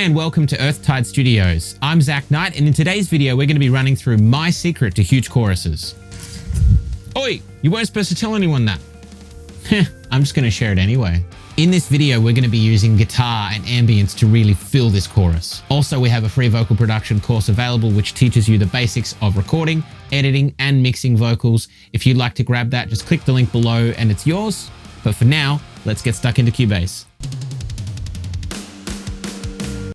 and welcome to Earthtide Studios. I'm Zach Knight, and in today's video we're going to be running through my secret to huge choruses. Oi, you weren't supposed to tell anyone that. I'm just going to share it anyway. In this video we're going to be using guitar and ambience to really fill this chorus. Also, we have a free vocal production course available which teaches you the basics of recording, editing and mixing vocals. If you'd like to grab that, just click the link below and it's yours. But for now, let's get stuck into Cubase.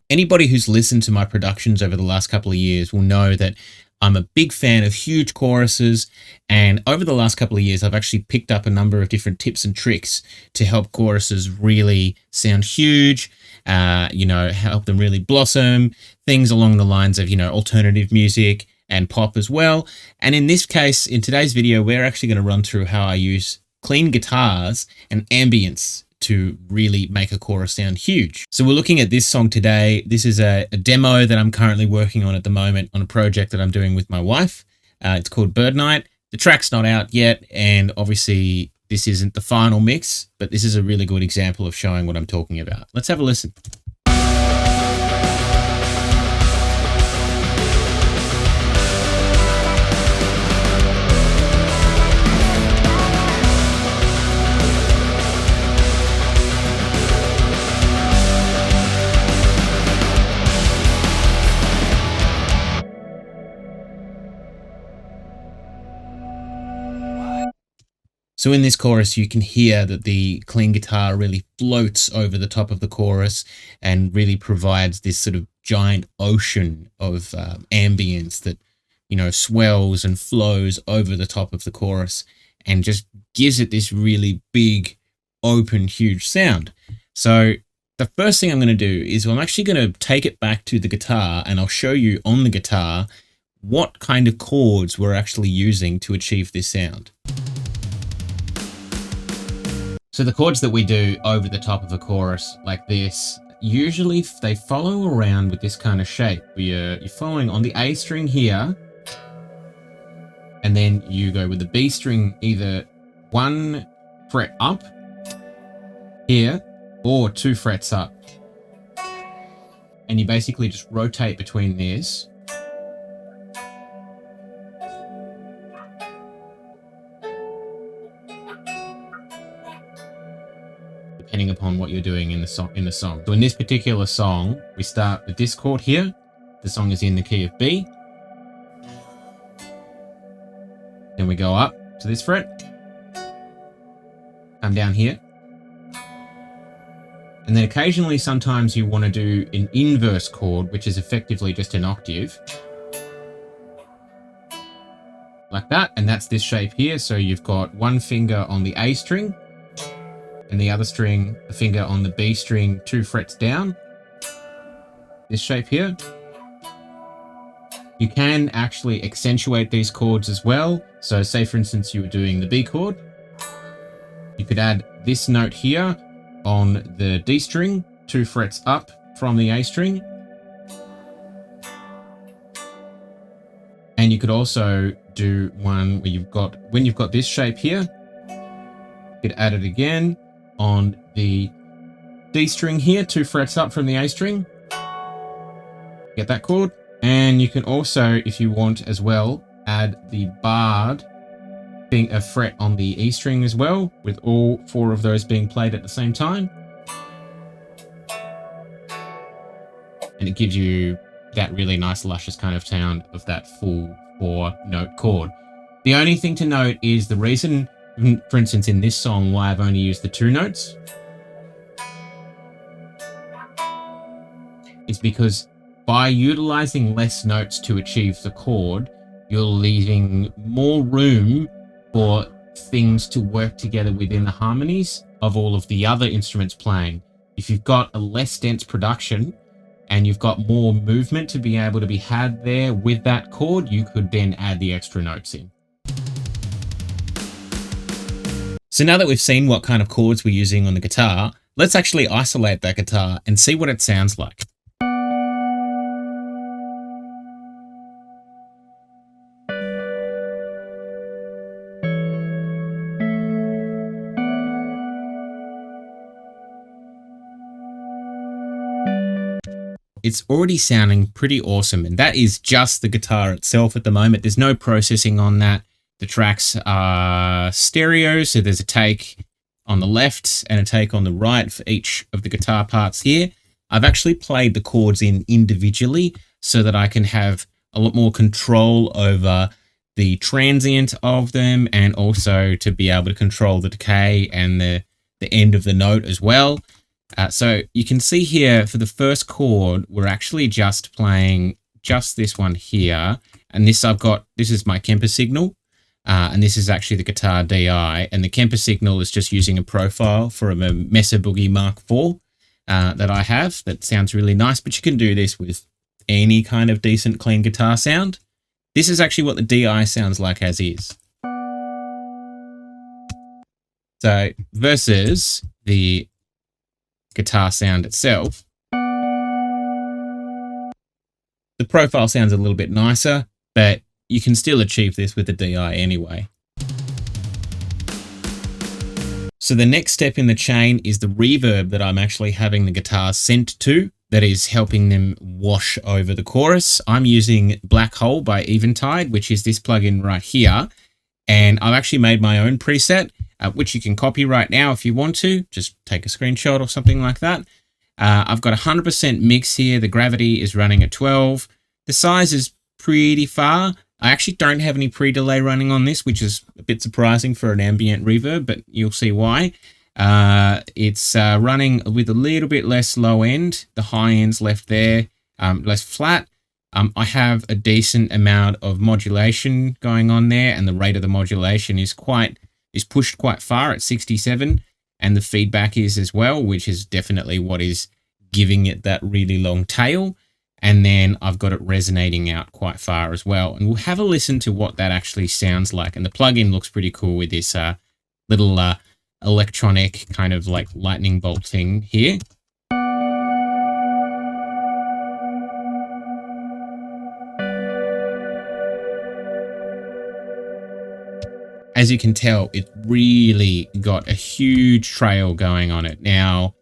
Anybody who's listened to my productions over the last couple of years will know that I'm a big fan of huge choruses, and over the last couple of years I've actually picked up a number of different tips and tricks to help choruses really sound huge, help them really blossom, things along the lines of, alternative music and pop as well. And in this case, in today's video, we're actually going to run through how I use clean guitars and ambience to really make a chorus sound huge. So we're looking at this song today. This is a demo that I'm currently working on at the moment on a project that I'm doing with my wife. It's called Bird Night. The track's not out yet, and obviously this isn't the final mix, but this is a really good example of showing what I'm talking about. Let's have a listen. So in this chorus, you can hear that the clean guitar really floats over the top of the chorus and really provides this sort of giant ocean of ambience that, swells and flows over the top of the chorus and just gives it this really big, open, huge sound. So the first thing I'm going to do is I'm actually going to take it back to the guitar, and I'll show you on the guitar what kind of chords we're actually using to achieve this sound. So the chords that we do over the top of a chorus like this, usually they follow around with this kind of shape. You're following on the A string here, and then you go with the B string either 1 fret up here or 2 frets up. And you basically just rotate between this. Depending upon what you're doing in the song. So in this particular song, we start with this chord here. The song is in the key of B. Then we go up to this fret. Come down here. And then occasionally, sometimes you want to do an inverse chord, which is effectively just an octave. Like that. And that's this shape here. So you've got one finger on the A string, and the other string, a finger on the B string, 2 frets down. This shape here. You can actually accentuate these chords as well. So say for instance you were doing the B chord. You could add this note here on the D string, 2 frets up from the A string. And you could also do one where when you've got this shape here, you could add it again on the D string here, 2 frets up from the A string. Get that chord. And you can also, if you want as well, add the barred being a fret on the E string as well, with all 4 of those being played at the same time. And it gives you that really nice luscious kind of sound of that full 4-note chord. The only thing to note is the reason, for instance, in this song, why I've only used the 2 notes is because by utilizing less notes to achieve the chord, you're leaving more room for things to work together within the harmonies of all of the other instruments playing. If you've got a less dense production and you've got more movement to be able to be had there with that chord, you could then add the extra notes in. So now that we've seen what kind of chords we're using on the guitar, let's actually isolate that guitar and see what it sounds like. it's already sounding pretty awesome. And that is just the guitar itself at the moment. There's no processing on that. The tracks are stereo, so there's a take on the left and a take on the right for each of the guitar parts here. I've actually played the chords in individually so that I can have a lot more control over the transient of them, and also to be able to control the decay and the end of the note as well. So you can see here for the first chord, we're actually just playing just this one here. And this is my Kemper signal. And this is actually the guitar DI. And the Kemper signal is just using a profile for a Mesa Boogie Mark IV that I have. That sounds really nice, but you can do this with any kind of decent clean guitar sound. This is actually what the DI sounds like as is. So versus the guitar sound itself, the profile sounds a little bit nicer, but you can still achieve this with the DI anyway. So the next step in the chain is the reverb that I'm actually having the guitars sent to, that is helping them wash over the chorus. I'm using Blackhole by Earthtide, which is this plugin right here. And I've actually made my own preset, which you can copy right now if you want to. Just take a screenshot or something like that. I've got 100% mix here. The gravity is running at 12. The size is pretty far. I actually don't have any pre-delay running on this, which is a bit surprising for an ambient reverb, but you'll see why. It's running with a little bit less low end. The high end's left there, less flat. I have a decent amount of modulation going on there, and the rate of the modulation is pushed quite far at 67, and the feedback is as well, which is definitely what is giving it that really long tail. And then I've got it resonating out quite far as well. And we'll have a listen to what that actually sounds like. And the plugin looks pretty cool with this little electronic kind of like lightning bolt thing here. As you can tell, it really got a huge trail going on it. Now,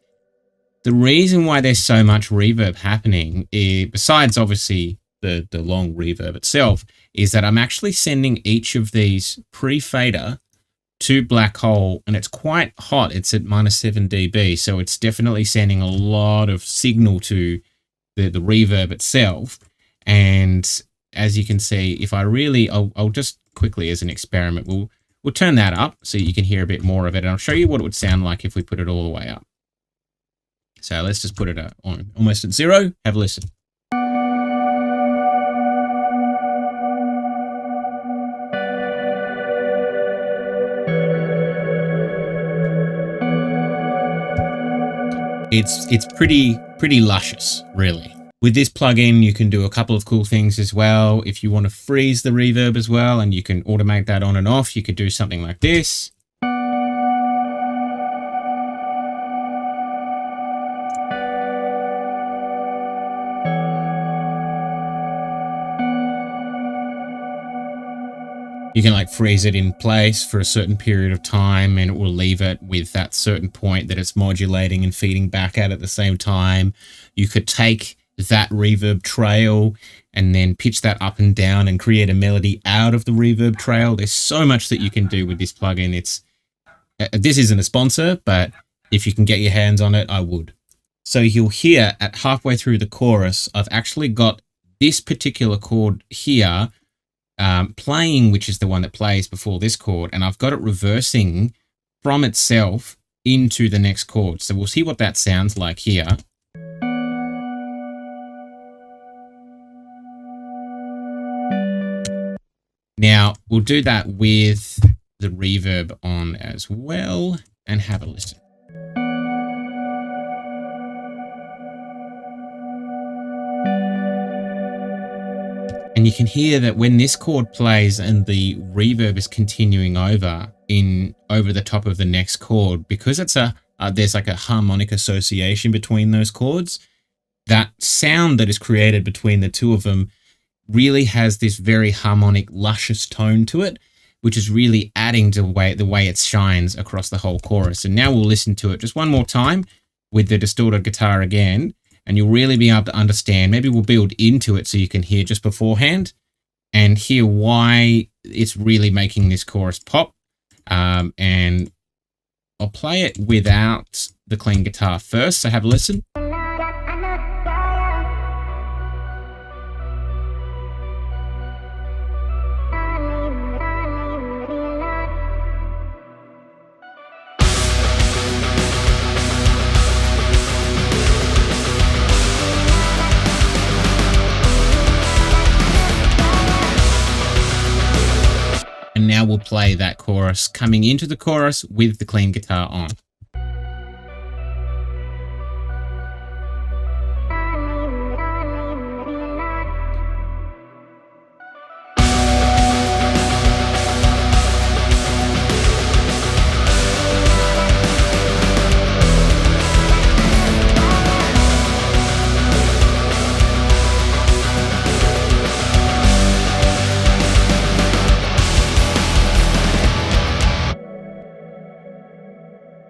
the reason why there's so much reverb happening, besides obviously the long reverb itself, is that I'm actually sending each of these pre-fader to Blackhole, and it's quite hot. It's at -7 dB, so it's definitely sending a lot of signal to the reverb itself. And as you can see, if I really, I'll just quickly as an experiment, we'll turn that up so you can hear a bit more of it, and I'll show you what it would sound like if we put it all the way up. So let's just put it on almost at 0. Have a listen. It's pretty luscious, really. With this plugin, you can do a couple of cool things as well. If you want to freeze the reverb as well, and you can automate that on and off, you could do something like this. You can like freeze it in place for a certain period of time, and it will leave it with that certain point that it's modulating and feeding back at the same time. You could take that reverb trail and then pitch that up and down and create a melody out of the reverb trail. There's so much that you can do with this plugin. This isn't a sponsor, but if you can get your hands on it, I would. So you'll hear at halfway through the chorus, I've actually got this particular chord here playing, which is the one that plays before this chord, and I've got it reversing from itself into the next chord. So we'll see what that sounds like here. Now we'll do that with the reverb on as well and have a listen. And you can hear that when this chord plays and the reverb is continuing over the top of the next chord, because it's there's like a harmonic association between those chords, that sound that is created between the two of them really has this very harmonic, luscious tone to it, which is really adding to the way it shines across the whole chorus. And now we'll listen to it just one more time with the distorted guitar again, and you'll really be able to understand. Maybe we'll build into it so you can hear just beforehand and hear why it's really making this chorus pop. And I'll play it without the clean guitar first, so have a listen. And now we'll play that chorus coming into the chorus with the clean guitar on.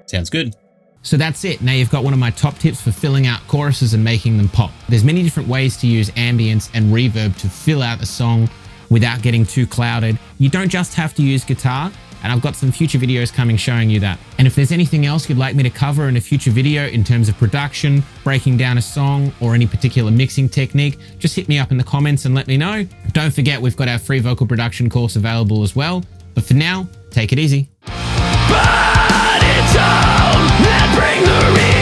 Sounds good. So that's it. Now you've got one of my top tips for filling out choruses and making them pop. There's many different ways to use ambience and reverb to fill out a song without getting too clouded. You don't just have to use guitar, and I've got some future videos coming showing you that. And if there's anything else you'd like me to cover in a future video in terms of production, breaking down a song, or any particular mixing technique, just hit me up in the comments and let me know. Don't forget, we've got our free vocal production course available as well. But for now, take it easy. Burn it down and bring the